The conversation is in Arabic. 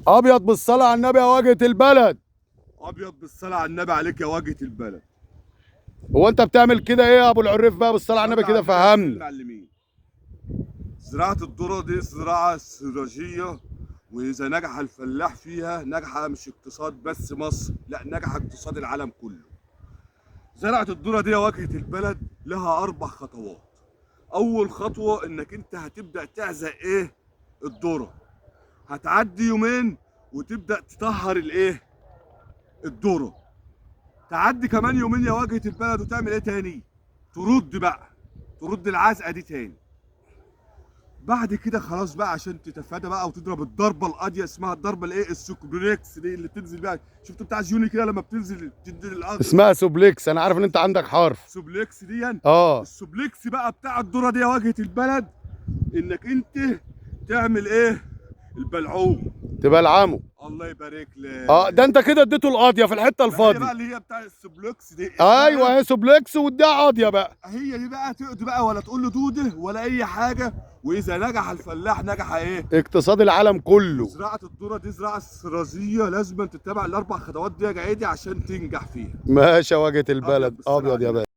ابيض بالصلاه على النبي يا واجهه البلد. ابيض بالصلاه على النبي عليك يا واجهه البلد. هو انت بتعمل كده ايه يا ابو العريف بقى بالصلاه على النبي صلى على كده النبي يا فهمني. المعلمين. زراعه الذره دي زراعه استراتيجيه، واذا نجح الفلاح فيها نجح مش اقتصاد بس مصر، لا نجح اقتصاد العالم كله. زراعه الذره دي يا واجهه البلد لها 4 خطوات. اول خطوه انك انت هتبدا تعزق ايه؟ الذره. هتعدي يومين وتبدا تطهر الايه؟ الذره. تعدي كمان يومين يا واجهه البلد وتعمل ايه تاني؟ ترد بقى، ترد العزقه دي تاني. بعد كده خلاص بقى عشان تتفادى بقى وتضرب الضربه القاضيه، اسمها الضربه الايه؟ السوبليكس دي اللي بتنزل بيها. شفت بتاع جوني كده لما بتنزل تدي الارض؟ اسمها سوبليكس، انا عارف ان انت عندك حرف. سوبليكس دي يعني. اه. السوبليكس بقى بتاع الذره دي يا واجهه البلد انك انت تعمل ايه؟ البلعوم. تبقى العمو. الله يبارك لك. ده انت كده اديته القاضيه في الحته ما هي بقى الفاضيه. اللي هي بتاع السوبليكس دي ايوه هي سوبليكس واديها قاضيه بقى. هي دي بقى تقضي بقى، ولا تقول له دوده ولا اي حاجه. واذا نجح الفلاح نجح ايه؟ اقتصاد العالم كله. زراعه الذره دي زراعه استراتيجيه، لازم تتبع ال4 خطوات دي يا جعيدي عشان تنجح فيها. ماشي يا واجهه البلد بالصلاة على ابيض يا النبي. باشا.